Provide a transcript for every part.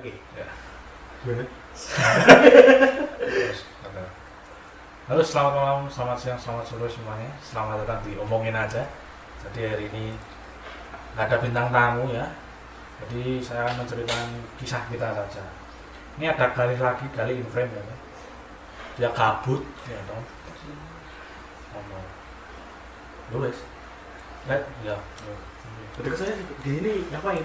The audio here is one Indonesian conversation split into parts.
Oke. Ya. Gimana? Terus, ada. Halo, selamat malam, selamat siang, selamat sore semuanya. Selamat datang di Omongin Aja. Jadi hari ini nggak ada bintang tamu ya. Jadi saya akan menceritakan kisah kita saja. Ini ada Galih lagi, Galih in frame ya. Dia kabut, ya dong. Ngomong. Luwes. Lihat, ya. Betul saya di sini ngapain?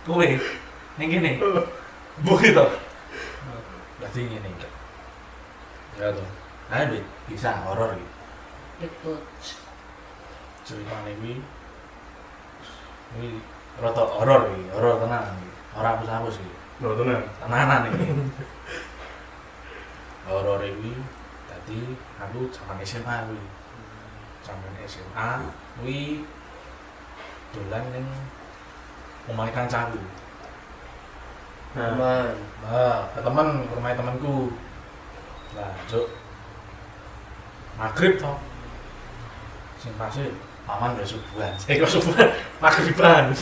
Kowe, ning kene. Begitu. Berarti ngene. Ya tuh. Ayo bisa horor iki. Ikut Ceritane iki rada horor iki, horor tenan iki. Ora hapus-hapus iki. Loh tenan. Tenanan iki. Horor iki dadi aku zaman SMA kuwi. Zaman SMA kuwi dolan ning omahe kancaku. Nah, Ke temen, ke rumah temanku. Lah, juk maghrib toh. Sing pasti paman udah subuhan. Kok subuhan? Maghriban.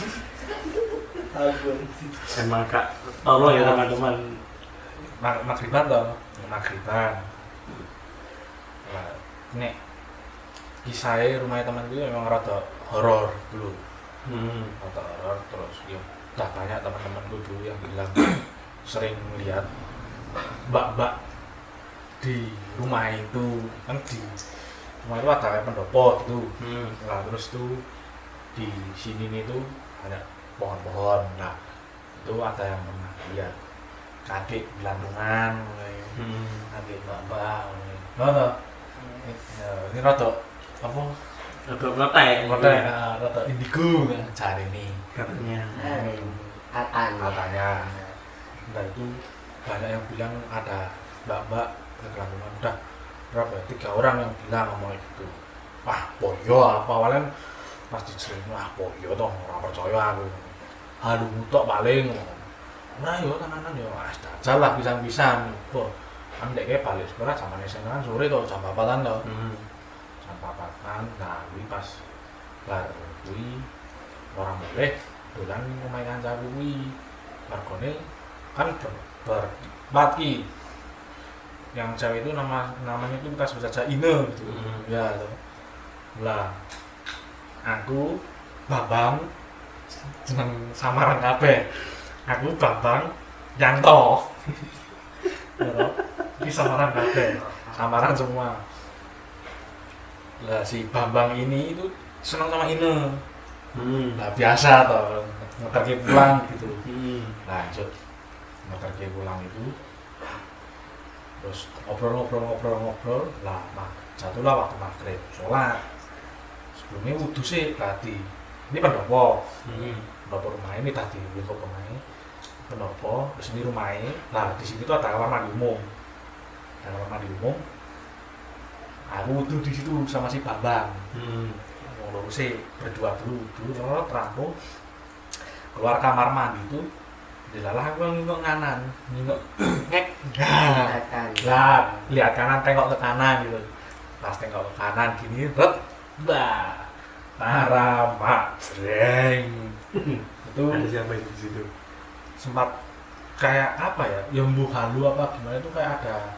emang kak tolong ya teman-teman. Maghriban toh. Maghriban. Lah, nek kisahnya rumah temanku memang rada horor dulu. Rada horor terus ya udah banyak teman-temanku dulu yang bilang sering lihat mbak-mbak di rumah itu kan di rumah itu ada kayak pendopo gitu. Nah terus tuh di sini nih tuh banyak pohon-pohon. Nah itu ada yang pernah lihat kakek gelantungan, kakek mbak-mbak. Nah, ini rada apa? Agak ngetek. Rada indigo kan cari nih Katanya. katanya. Nah itu banyak yang bilang ada mbak-mbak bergelantungan. Udah berapa ya? 3 orang yang bilang ngomong gitu. Wah boyo apa awalnya pas diceritakan wah boyo toh orang percaya aku. Halu tok paling. Nah yo tenanan yo dajal lah pisang-pisang. Boh kan dek balik sekolah zaman SMA kan sore toh jam 4-an toh. Jam 4-an. Nah kuwi pas bar kuwi orang boleh dolan omahe kancaku kuwi. Margone kan berempat ki. Yang cewek itu namanya itu kita sebut saja Ine gitu. Ya toh. Lah aku Bambang jeneng samaran kabeh. Aku Bambang Yanto. Ya toh. Iki samaran kabeh. Samaran semua. Lah si Bambang ini itu senang sama Ine. Nah biasa toh ngeterke pulang gitu. Lanjut ngeterke pulang itu terus ngobrol lah jatuhlah waktu maghrib sholat sebelumnya wudhu sih tadi ini pendopo rumah ini tadi untuk rumahnya pendopo terus ini rumahnya. Nah di sini tuh ada kamar mandi umum. Aku wudhu di situ sama si Bambang. Ngomong sih berdua dulu terampung keluar kamar mandi itu dilalah aku ngingok kanan ngek lah lihat kanan tengok ke kanan gitu. Pas tengok ke kanan gini ret Taramak Sreng itu Ada siapa di situ? sempat kayak apa ya yombu halu apa gimana itu kayak ada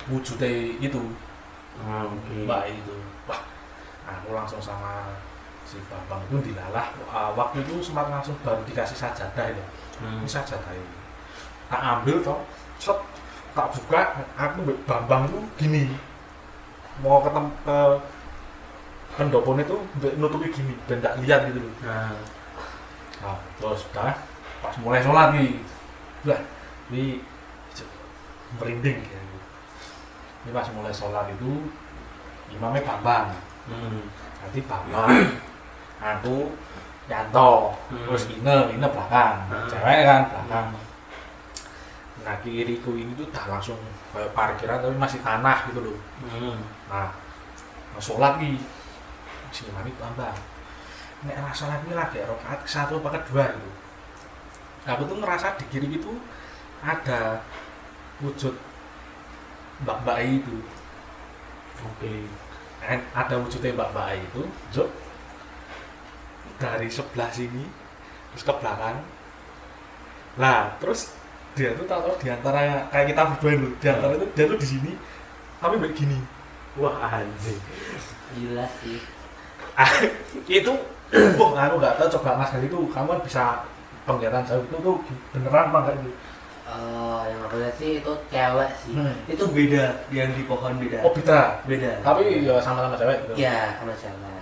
wujudnya itu mbak itu. Wah aku langsung sama si Bambang itu dilalah. Waktu itu sempat langsung baru dikasih sajadah itu. Ini sajadah ini tak ambil toh set tak buka. Aku Bambang tuh gini mau ke pendopo itu nutupi gini dan tak lihat gitu loh. Nah terus udah pas mulai sholat nih lah ini merinding gitu. Ini pas mulai sholat itu imamnya Bambang. Nanti Bambang aku Yanto terus Ine belakang cewek kan belakang. Nah kiriku ini tuh dah langsung kayak parkiran tapi masih tanah gitu loh. Nah sholat nih si imamnya Bambang nek sholat ini lagi rakaat ke-1 apa ke-2 gitu. Aku tuh ngerasa di kiri itu ada wujud mbak-mbak itu. Ada wujudnya mbak-mbak itu, Jok. dari sebelah sini terus ke belakang. Nah, terus dia tuh tahu di antara kayak kita berdua dulu, di antara itu dia tuh di sini tapi begini. Wah anjing. Gila sih. Itu aku nggak tahu, coba Mas Gali itu kamu bisa penglihatan jauh itu tuh beneran apa enggak itu? Yang aku lihat sih itu cewek sih. Hmm. Itu beda, yang di pohon beda. Oh beda, Beda. tapi ya sama-sama cewek gitu. Iya, sama cewek.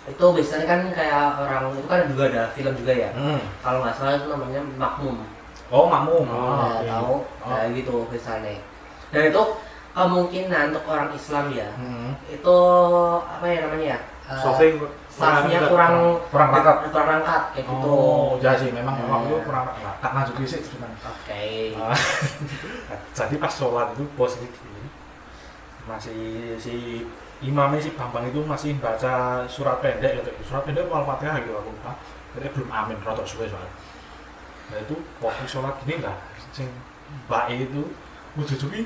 Itu biasanya kan kayak orang itu kan juga ada film juga ya. Kalau nggak salah itu namanya Makmum. Oh makmum. Nah, oke. tahu kayak gitu misalnya. Dan itu kemungkinan untuk orang Islam ya. Itu apa ya namanya ya? Sofing Staffnya kurang rangkat. kurang rangkat kayak gitu. Oh, ya sih memang Nah. itu kurang rangkat. Tak lanjut sih sebenarnya. Oke. Jadi pas sholat itu posisi gini, masih si imamnya si Bambang itu masih baca surat pendek gitu. Surat pendek Al-Fatihah gitu aku lupa. Jadi belum amin, rotok suwe soalnya. Nah itu posisi sholat gini lah, sing mbak itu ujung-ujungnya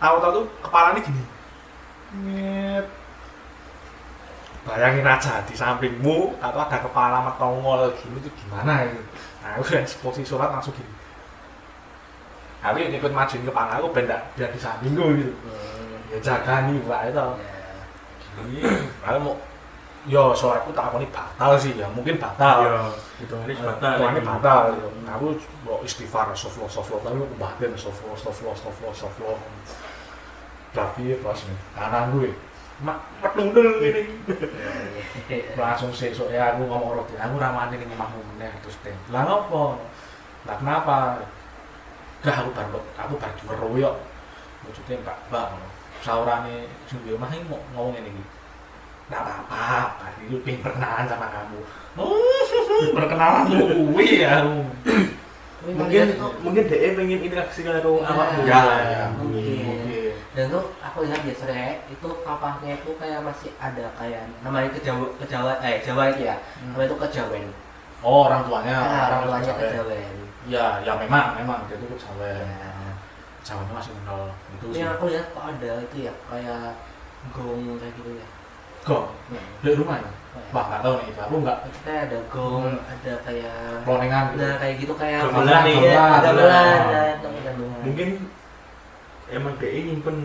tahu-tahu tuh kepalanya gini. Nyet. Bayangin aja di sampingmu atau ada kepala metongol gini tuh gimana itu. Nah aku udah posisi sholat langsung gini. Aku yang ikut majuin kepala aku biar di sampingku gitu. Ya jaga nih mbak itu. Gini, aku mau yo sholatku tak akoni batal sih ya, mungkin batal. Iya, itu hari batal. Ini batal gitu. Nah, aku mau istighfar, soflo, tapi aku batin soflo. Tapi pas nih, kanan gue, mak petundel gini. Langsung sesuk ya aku ngomong roti, aku ramane ning omahmu meneh terus ten. Lah ngopo? Lah kenapa? Dah aku bar diweruh yo. Maksudnya Mbak, saurane sing di omah iki mau ngomong ngene iki. Nggak apa-apa, itu pengen perkenalan sama kamu. Perkenalan kuwi ya. Mungkin DE pengen interaksi karo awakmu. Ya, mungkin. Dan tuh aku lihat biasanya itu kapahnya itu kayak masih ada kayak namanya Jawa itu ya. Namanya itu kejawen. Oh, orang tuanya. Orang tuanya kejawen. Ya, ya memang dia itu kejawen. Ya. Kejawennya masih nol. Itu sih. Ini aku lihat kok ada itu ya kayak gong kayak gitu ya. Kok di rumah ya? Wah, nggak tahu nih itu. Aku nggak Kayak ada gong, ada kayak cloningan gitu. nah kayak gitu kayak Gamelan nih, gamelan. Mungkin emang DE nyimpen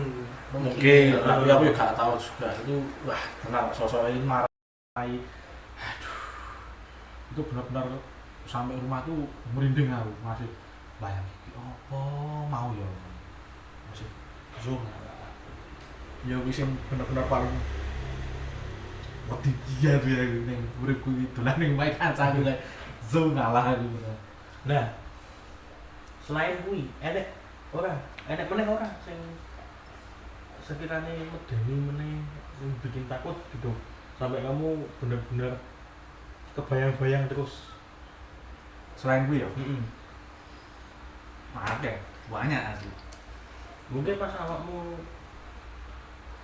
Mungkin, tapi aku juga nggak tahu juga itu. Wah, benar sosok ini marah. Aduh, itu benar-benar sampai rumah tuh merinding aku masih bayang. Apa mau ya? Masih zoom. Ya wis benar-benar paling wedi dia tuh ya ning uripku iki dolan ning main kancaku kayak zoom ngalah aku. Nah, selain kuwi, enek meneh ora sing sekiranya medeni meneh sing bikin takut gitu. Sampai kamu bener-bener kebayang-bayang terus. Selain gue ya, ada banyak asli. Mungkin pas awakmu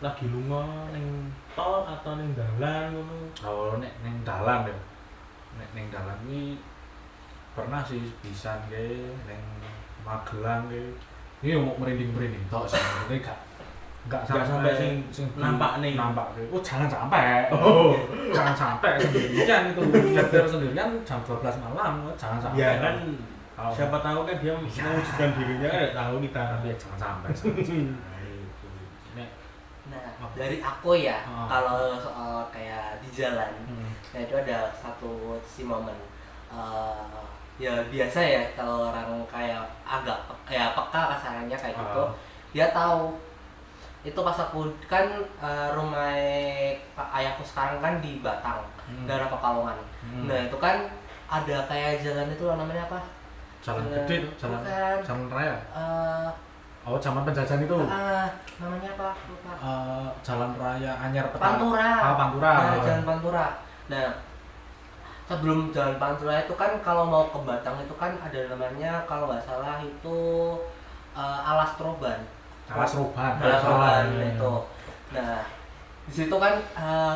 lagi lunga ning tol atau ning dalan ngono. Kalau neng dalan ya, neng dalan ini pernah sih bisa neng Magelang ini mau merinding tok sih, maksudnya nggak sampai sing nampak nih. Oh jangan sampai, jangan sampai sendirian itu nyetir sendirian jam 12 malam, jangan sampai. Ya kan, Kalau siapa tahu kan dia mewujudkan dirinya, tahu kita. tapi ya jangan sampai. Nah, dari aku ya, Oh. kalau soal kayak di jalan, nah itu ada satu momen. Ya biasa ya kalau orang kayak agak peka kasarnya kayak gitu, dia tahu. Itu pas aku kan rumah ayahku sekarang kan di Batang, daerah Pekalongan. Nah itu kan ada kayak jalan itu namanya apa? Jalan gede, bukan. jalan raya. Oh, zaman penjajahan itu. Namanya apa? Lupa. Jalan raya Anyar Pantura. Pantura. Nah, jalan Pantura. Nah, sebelum jalan Pantura itu kan kalau mau ke Batang itu kan ada namanya kalau nggak salah itu Alas Troban. Alas Roban. Alas Troban itu. Nah, di situ kan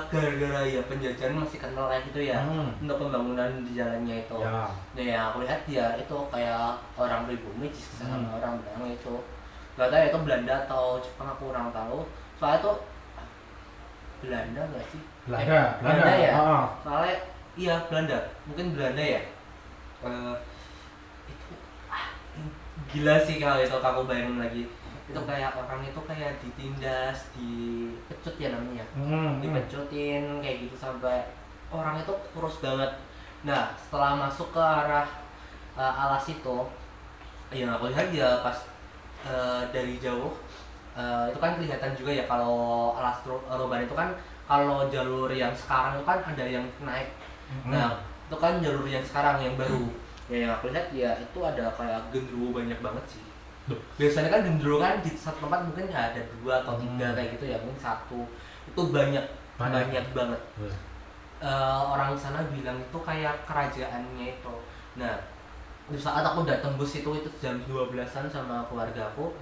gara-gara ya penjajahan masih kental kayak gitu ya untuk pembangunan di jalannya itu. Ya. Nah, ya aku lihat dia itu kayak orang pribumi sama orang Belanda itu. Gak tahu itu Belanda atau Jepang aku kurang tahu. Soalnya itu Belanda nggak sih? Belanda ya. Ah. Soalnya iya Belanda, mungkin Belanda ya. Eh, itu gila sih kalau itu aku bayangin lagi. Itu kayak orang itu kayak ditindas, dipecut ya namanya, dipecutin kayak gitu sampai orang itu kurus banget. Nah setelah masuk ke arah alas itu, yang aku lihat ya pas dari jauh, itu kan kelihatan juga ya kalau alas Roban itu kan kalau jalur yang sekarang itu kan ada yang naik. Nah itu kan jalur yang sekarang yang baru. Ya yang aku lihat ya itu ada kayak genderuwo banyak banget sih. Biasanya kan genderuwo kan di satu tempat mungkin ya ada 2 atau 3 kayak gitu ya, mungkin 1 itu banyak banget. Orang sana bilang itu kayak kerajaannya itu. Nah di saat aku udah tembus itu jam 12-an sama keluargaku,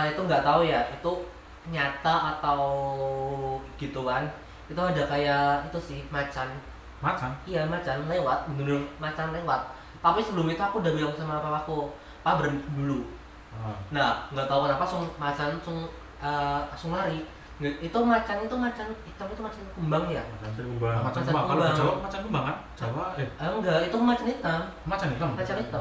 itu nggak tahu ya itu nyata atau gituan, itu ada kayak itu sih macan. Iya macan lewat, bener macan lewat. Tapi sebelum itu aku udah bilang sama papaku, Pak berhenti dulu. Nah nggak tahu kenapa macan langsung lari. Itu macan hitam itu macan kumbang ya. Macan kumbang. Macan kumbang. Kalau Jawa macan kumbang kan? Jawa enggak, itu macan hitam. Macan hitam.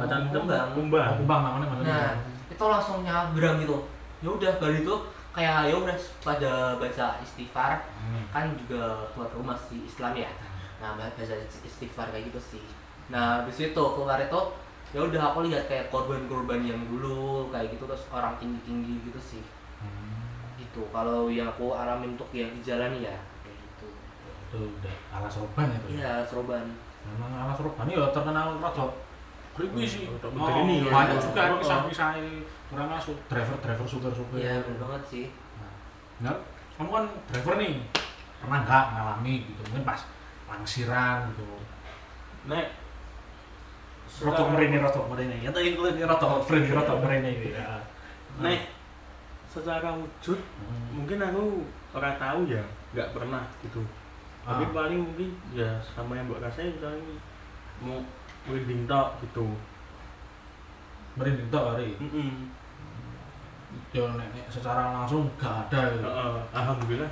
Kumbang. Kumbang namanya macan. Nah itu langsung nyabrang gitu. Ya udah kali itu kayak ya udah pada baca istighfar, kan juga keluar rumah sih Islam ya. Nah baca istighfar kayak gitu sih. Nah di situ keluar itu ya udah aku lihat kayak korban-korban yang dulu kayak gitu, terus orang tinggi-tinggi gitu sih. Gitu kalau yang aku alamin untuk yang di jalan ya kayak gitu. Itu udah alas Roban itu. Iya alas Roban. Memang alas Roban ya terkenal rada creepy sih. Ini banyak juga kisah-kisah orang masuk driver supir. Iya bener banget sih. Nah, kamu kan driver nih, pernah nggak ngalami gitu, mungkin pas langsiran gitu. Nek Rotok merene, ya tadi ini rotok merene gitu ya. Nek secara wujud mungkin aku orang tahu ya, nggak pernah gitu. Tapi paling mungkin ya sama yang mbak rasain misalnya mau merinding tok gitu. Merinding tok hari. Ya nek secara langsung nggak ada gitu. Alhamdulillah.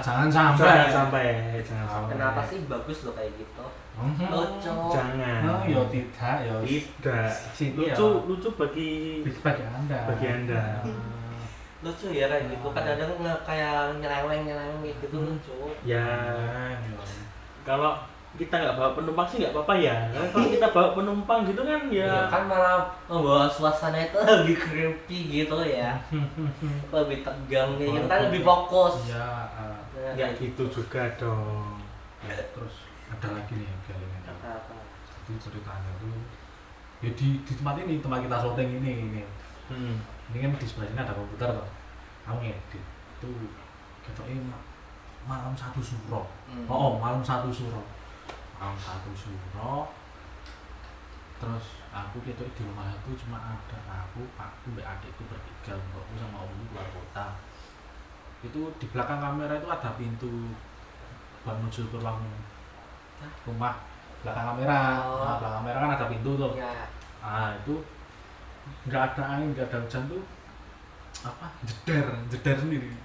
Jangan sampai. Kenapa sih bagus loh kayak gitu? Lucu. Jangan. Ya tidak, ya tidak. Lucu bagi Anda. Lucu ya kayak gitu. Kadang-kadang kayak nyeleweng gitu lucu. Ya. Kalau kita nggak bawa penumpang sih nggak apa-apa ya. Kalau kita bawa penumpang gitu kan ya kan malah membawa suasana itu lebih creepy gitu ya. Lebih tegang gitu kan, lebih fokus. Ya, nggak gitu juga dong. Terus ada lagi nih kalian. Apa? Jadi ceritanya tuh ya di tempat kita syuting ini. Ini kan di sebelah sini ada komputer tuh. Kamu ngedit tuh katanya malam 1 Suro. Malam 1 Suro. Terus aku gitu di rumah itu cuma ada aku, pakku, mbak adikku bertiga, mbakku sama omku keluar kota. Itu di belakang kamera itu ada pintu menuju ke ruang rumah belakang kamera. Nah, belakang kamera kan ada pintu tuh. Ya. Nah itu nggak ada angin, nggak ada hujan tuh apa jeder sendiri.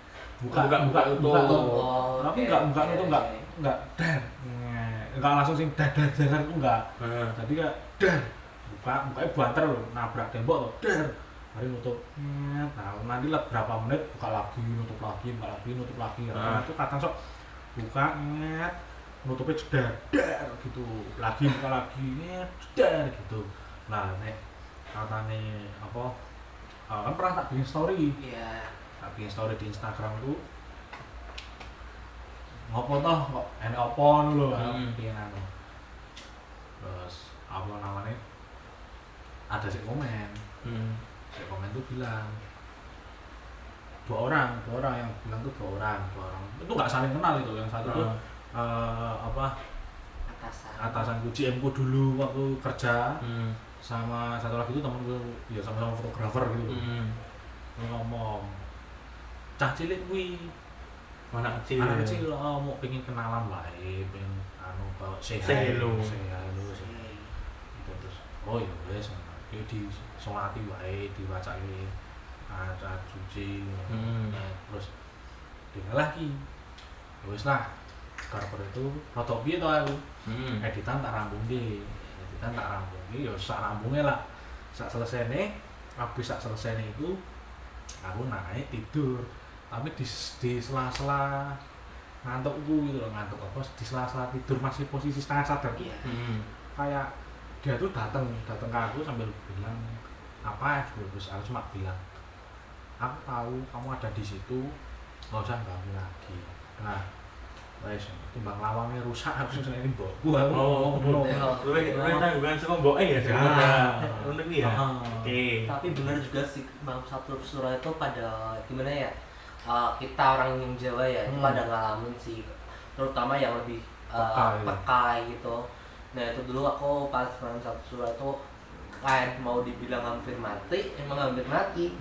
Buka tutup. Tapi nggak der. Enggak langsung sing dar itu enggak. Jadi kayak dar. Bukanya banter loh, nabrak tembok loh. Dar. Hari nutup. Nah, nanti lah berapa menit buka lagi, nutup lagi. Nah, itu kadang sok buka nutupnya jedar gitu. Lagi buka lagi jedar gitu. Nah, nek katane apa? Kan pernah tak bikin story. Iya. Tak bikin story di Instagram tuh. Ngopo toh kok enek apa lho piye anu. Terus apa namanya? Ada sik komen. Sik komen tuh bilang dua orang yang bilang tuh dua orang. Itu enggak saling kenal itu. Yang satu tuh atasanku GM ku dulu waktu kerja. Sama satu lagi itu temenku ya sama-sama fotografer gitu. Ngomong cah cilik kuwi anak kecil mau pengen kenalan wae, pengen bawa say hello terus ya wes yo di sholati wae diwacake ayat suci terus tinggal lagi wes lah Garper itu rada piye to aku. Hmm. Editan tak rampungke. Ya sak rampungnya lah. Sak selesainya, habis sak selesainya itu aku naik tidur. Tapi di sela-sela ngantukku gitu loh, ngantuk apa di sela-sela tidur masih posisi setengah sadar. Iya. Kayak dia tuh datang ke aku sambil bilang apa terus aku cuma bilang aku tahu kamu ada di situ, nggak usah ganggu lagi. Nah, wes timbang lawangnya rusak aku susah ini mbokku aku ngomong. Lu tanggungan sama mbok ya. Untuk ya. Oke. Tapi benar juga sih Bang Satu Surah itu pada gimana ya? Kita orang yang Jawa ya itu pada ngalamin sih, terutama yang lebih peka gitu. Nah itu dulu aku pas Bang Satu Surah itu kayak mau dibilang hampir mati, emang hampir mati.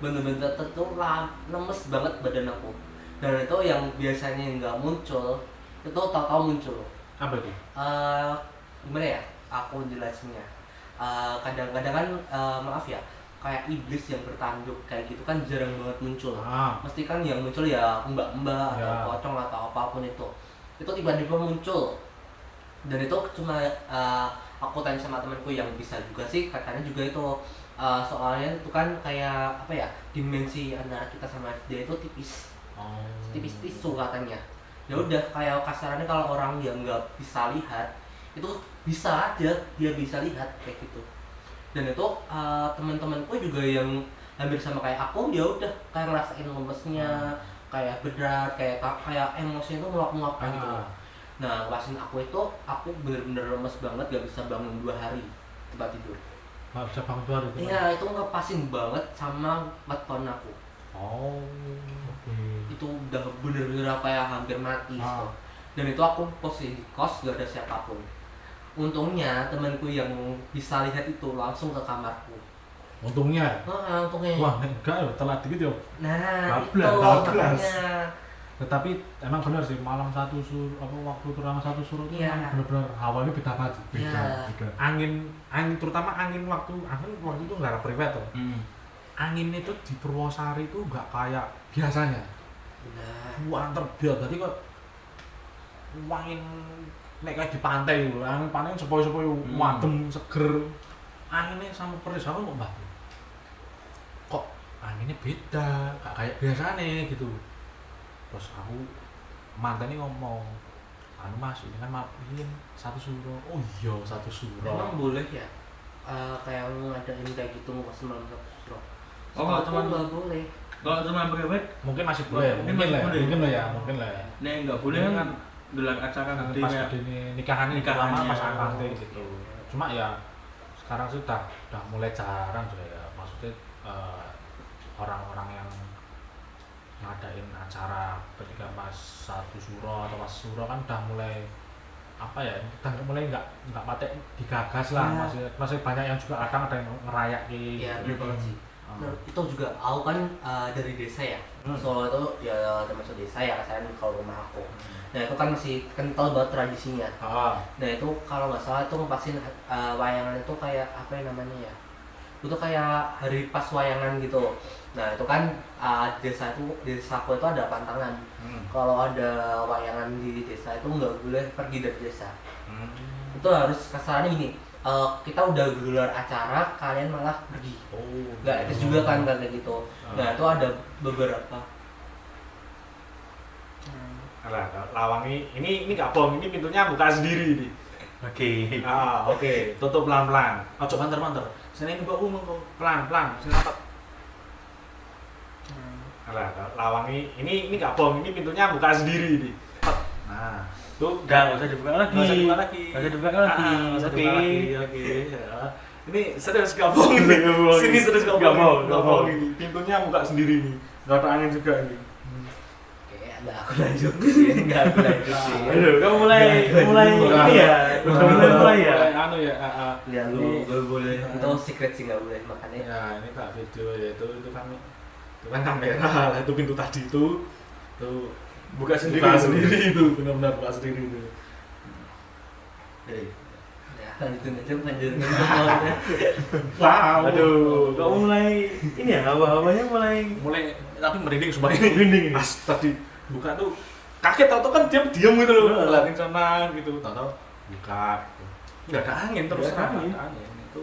Bener-bener tuh lemes banget badan aku. Dan itu yang biasanya nggak muncul, itu tahu-tahu muncul. Apa itu? Gimana ya? Aku jelasinnya. Kadang-kadang kan maaf ya, kayak iblis yang bertanduk kayak gitu kan jarang banget muncul. Mesti kan yang muncul ya mbak-mbak atau pocong atau apapun itu. Itu tiba-tiba muncul. Dan itu cuma aku tanya sama temanku yang bisa juga sih, katanya juga itu soalnya itu kan kayak apa ya, dimensi antara kita sama dia itu tipis. Tipis tisu katanya. Ya udah kayak kasarannya kalau orang yang nggak bisa lihat itu bisa aja dia bisa lihat kayak gitu. Dan itu teman-temanku juga yang hampir sama kayak aku, ya udah kayak ngerasain lemesnya, kayak berat, kayak emosinya itu meluap-meluap gitu. Nah pasin aku itu aku bener-bener lemes banget, gak bisa bangun 2 hari tempat tidur. Nggak bisa bangun 2 hari itu? Iya itu ngepasin banget sama weton aku. Itu udah bener-bener kayak hampir mati gitu. Dan itu aku posisi di kos gak ada siapapun. Untungnya temanku yang bisa lihat itu langsung ke kamarku. Untungnya? Untungnya. Wah enggak ya, telat dikit ya. Nah itu makanya. Tetapi emang benar sih malam waktu turang satu suruh itu benar-benar hawanya beda banget. Beda. Angin terutama angin waktu itu nggak ada privat tuh. Angin itu di Purwosari itu nggak kayak biasanya. Wah terbiak, tadi kok angin nek kayak di pantai lho, angin pantai sepoi-sepoi wadem seger. Anginnya sama persis aku kok mbak. Kok anginnya beda, gak kayak biasanya gitu. Terus aku mantannya ngomong, anu mas ini kan maafin satu suro. Oh iya satu suro. Emang boleh ya? Kayak ngadain kayak gitu pas malam satu suro. Oh teman nggak boleh. Kalau teman pribadi mungkin masih boleh, mungkin lah ya. Nih nggak boleh kan gelar acara gede pas ya. nikahannya pas angkatnya gitu. Cuma ya sekarang sih udah mulai jarang juga ya. Maksudnya orang-orang yang ngadain acara ketika pas satu suro atau pas suro kan udah mulai apa ya, udah mulai nggak patek digagas lah. Masih banyak yang juga ada yang ngerayak gitu. Iya benar banget sih. Nah, itu juga aku kan dari desa ya. Solo itu ya termasuk desa ya, saya kalau rumah aku. Nah itu kan masih kental banget tradisinya. Nah itu kalau nggak salah itu ngepasin wayangan itu kayak apa yang namanya ya? Itu kayak hari pas wayangan gitu. Nah itu kan desaku itu ada pantangan. Kalau ada wayangan di desa itu nggak boleh pergi dari desa. Itu harus kasarannya gini. Kita udah gelar acara, kalian malah pergi. Nggak etis juga kan kayak gitu. Nah itu ada beberapa. Alah, lawangi ini nggak bohong, ini pintunya buka sendiri nih. Oke. Tutup pelan-pelan. Ojo banter-banter. Sini ini mbokku pelan-pelan. Sini rapat. Alah, lawangi ini nggak bohong, ini pintunya buka sendiri nih. Nah, tuh Nggak usah dibuka lagi. Nggak usah dibuka lagi. Oke. Ini serius gak bohong ini. Sini serius gak bohong. Ini pintunya buka sendiri nih. Gak ada angin juga ini. Nggak aku lanjutin. Aduh, kamu mulai ini ya. Mulai ya. Anu ya. Ya lu nggak boleh. Itu secret sih nggak boleh makanya. Ya ini tak video ya itu kan kamera lah, itu pintu tadi itu buka sendiri itu benar-benar buka sendiri itu. Ya lanjutin aja lanjutin. Wow. Aduh, kamu mulai ini ya, hawa-hawanya mulai tapi merinding sumpah ini. merinding ini. Pas tadi buka tuh kaget tau kan diam gitu loh, ngeliatin sana gitu, tau buka gitu. Nggak ada angin terus Nggak ada terang, angin. nggak ada angin itu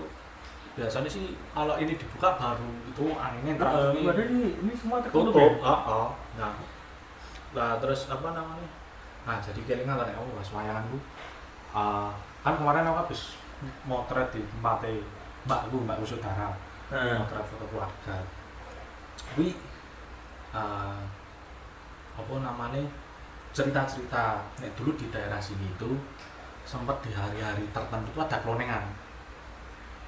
biasanya sih kalau ini dibuka baru itu anginnya terus Padahal ini semua tertutup tutup. ya? Nah terus apa namanya, nah jadi kelingan lah aku pas wayanganku. Kan kemarin aku habis motret di tempatnya mbakku saudara, motret foto keluarga. Wih, apa namanya, cerita-cerita. Nek dulu di daerah sini itu sempat di hari-hari tertentu itu ada kelonengan.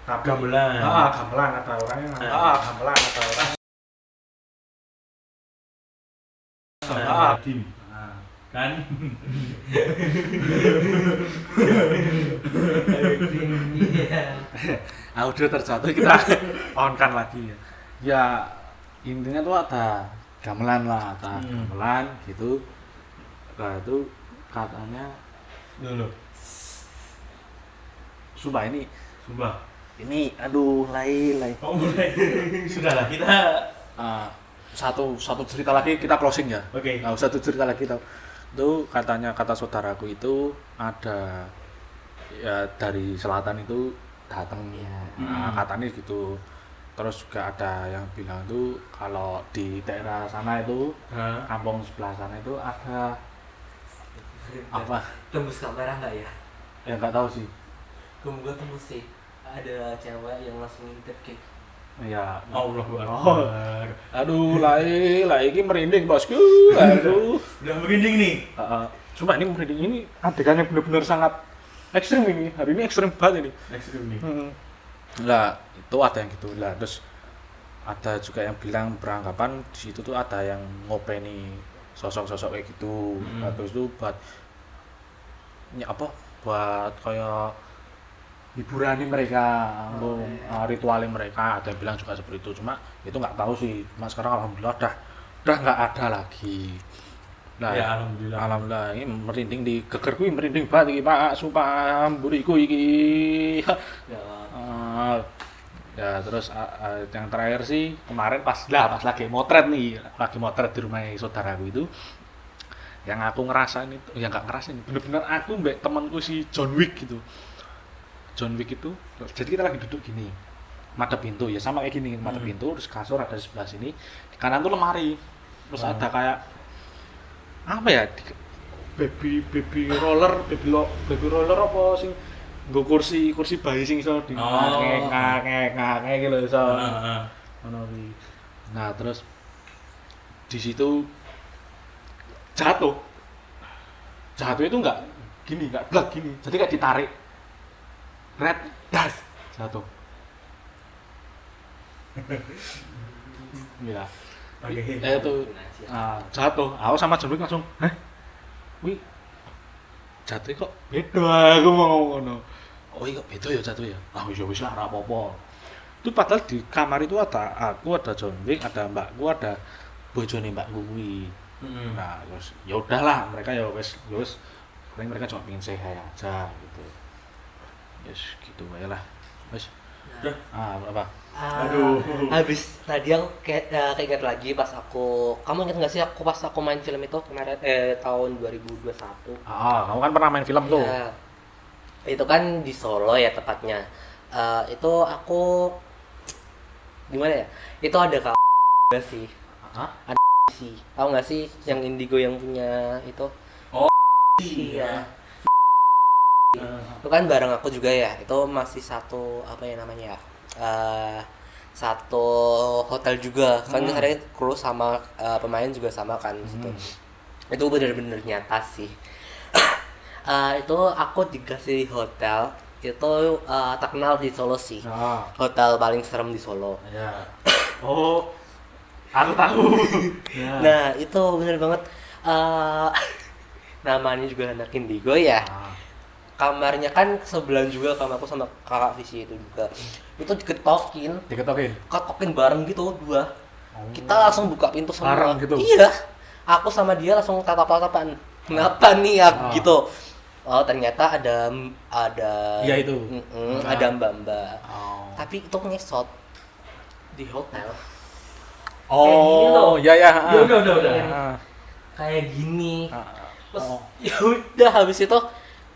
Tapi Gamelan. Gamelan ada orangnya. Gamelan ada orang. Dim. Kan? Audio terjatuh kita on kan lagi ya. Ya intinya tuh ada gamelan lah, ada gamelan gitu. Nah itu katanya Dulu. Sumpah ini aduh lai. Oh mulai. Sudahlah kita. Satu cerita lagi kita closing ya. Oke. Nah, satu cerita lagi tau. Itu katanya kata saudaraku itu ada ya dari selatan itu datang. Nah, katanya gitu. Terus juga ada yang bilang tuh kalau di daerah sana itu kampung sebelah sana itu ada apa? Tembus kamera nggak ya? Ya nggak tahu sih. Semoga tembus sih. Ada cewek yang langsung ngintip kayak Ya Allah Akbar. Aduh, lai ini merinding bosku. Aduh. Udah merinding nih. Sumpah ini merinding, ini adegannya benar-benar sangat ekstrim ini. Hari ini ekstrim banget ini. Ekstrim nih. Lah, itu ada yang gitu. Lah, terus ada juga yang bilang beranggapan di situ tuh ada yang ngopeni sosok-sosok kayak gitu. Terus itu buat buat kayak hiburan mereka, ritualnya mereka. Ada yang bilang juga seperti itu, cuma itu nggak tahu sih. Cuma sekarang alhamdulillah udah nggak ada lagi. Nah, Ya alhamdulillah ini merinding di gegerku, merinding banget iki Pak, sumpah mburiku iki. Ya terus yang terakhir sih kemarin pas lagi motret di rumah saudaraku itu, yang aku ngerasain itu, ya nggak ngerasain, bener-bener aku mbak temanku si John Wick itu, jadi kita lagi duduk gini, madep pintu ya sama kayak gini, madep pintu, terus kasur ada di sebelah sini, di kanan tuh lemari, terus ada kayak apa ya, baby roller apa sing nggo kursi bayi sing iso di ngek gitu iso. Nah, terus di situ jatuh itu enggak gini, jadi kayak ditarik red das jatuh. Gila. Itu jatuh. Aku sama John Wick langsung, wih jatuh kok beda, aku mau ngono. Oh iya kok beda ya jatuh ya. Wis lah ora apa-apa. Itu padahal di kamar itu ada aku, ada John Wick, ada mbakku, ada bojone mbakku kuwi. Nah, terus ya udahlah, mereka ya wis paling mereka cuma pengen sehat aja gitu. Yes, gitu aja lah. Wis. Udah. Berapa? Aduh. Habis tadi aku keinget lagi pas kamu ingat nggak sih pas aku main film itu kemarin tahun 2021. Kamu kan pernah main film tuh. Ya, itu kan di Solo ya tepatnya. Itu aku gimana ya? Itu ada nggak sih? Ada sih. Tahu nggak sih yang Indigo yang punya itu? Oh, iya. Itu kan bareng aku juga ya. Itu masih satu apa ya namanya ya? Satu hotel juga. Kan biasanya kru sama pemain juga sama kan situ. Itu benar-benar nyata sih. Itu aku dikasih hotel itu terkenal di Solo sih. Hotel paling serem di Solo. Ya. Oh, aku tahu. Ya. Nah itu bener banget. Namanya juga anak Indigo ya. Kamarnya kan sebelahan juga kamarku sama kakak visi itu juga. Itu diketokin bareng gitu dua. Kita langsung buka pintu semua. Bareng gitu? Iya. Aku sama dia langsung tatap-tatapan. Kenapa nih ya gitu. Oh ternyata ada Iya itu. Ada mbak-mbak. Tapi itu ngesot di hotel. Oh, ya. Udah. Kayak gini. Terus Oh. ya udah habis itu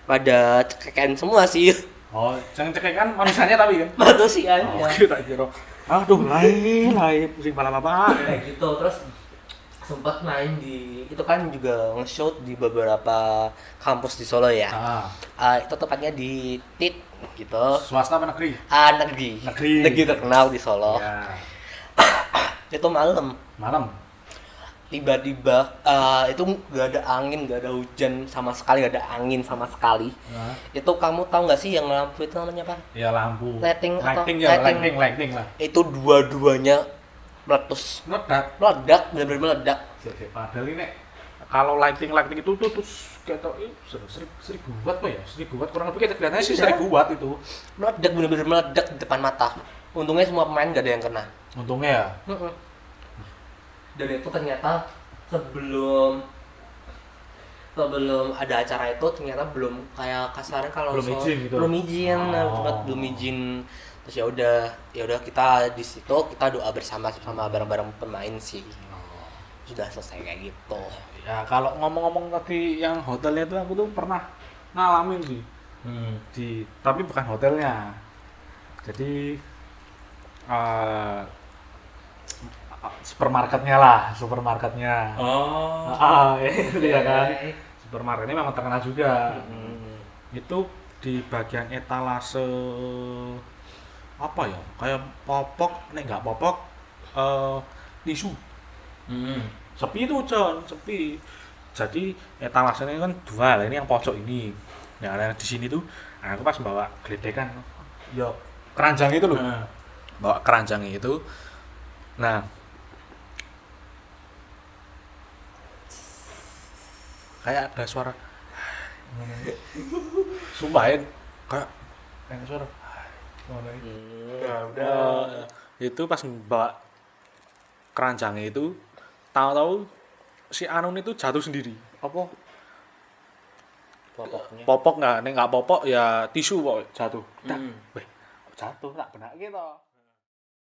pada cekekan semua sih Oh, jangan cekek kan manusianya tapi kan. manusianya. Oh, tak kira. Aduh, lain pusing kepala bapak. Kayak gitu terus sempat main di itu kan juga nge-shoot di beberapa kampus di Solo ya. Itu tepatnya di TIT gitu. Swasta apa negeri? Negeri. Negeri. Negeri terkenal di Solo. Ya. Itu malam Malam. tiba-tiba itu nggak ada angin, nggak ada hujan sama sekali, nggak ada angin sama sekali. Nah. Itu kamu tahu nggak sih yang lampu itu namanya apa? Ya lampu. Lighting atau lighting lah. Itu dua-duanya meletus, Meledak. benar-benar meledak. Padahal ini kalau lighting itu tuh terus kayak tau 1000 watt apa ya? 1000 watt kurang lebih kita kelihatannya sih 1000 watt itu. Meledak benar-benar meledak di depan mata. Untungnya semua pemain nggak ada yang kena. Untungnya ya. Dan itu ternyata sebelum ada acara itu ternyata belum kayak kasarnya kalau Belum izin gitu. belum izin Oh. belum izin terus ya udah kita di situ kita doa bersama bareng-bareng pemain sih sudah selesai kayak gitu. Ya kalau ngomong-ngomong tadi yang hotelnya itu aku tuh pernah ngalamin sih. Tapi bukan hotelnya. Jadi supermarketnya. Itu ya kan. Supermarket ini memang terkenal juga. Itu di bagian etalase apa ya? Kayak popok, nek nggak popok tisu. Sepi itu John, sepi. Jadi etalasenya kan dua, lah ini yang pojok ini. Nah, yang di sini tuh aku pas bawa geledekan. Yo, keranjang itu loh. Bawa keranjang itu. Nah, kayak ada suara sumpahin kayak ada suara ya udah itu pas bawa keranjangnya itu tahu-tahu si Anun itu jatuh sendiri apa Popoknya. popok nggak popok ya tisu kok jatuh weh jatuh tak benar gitu.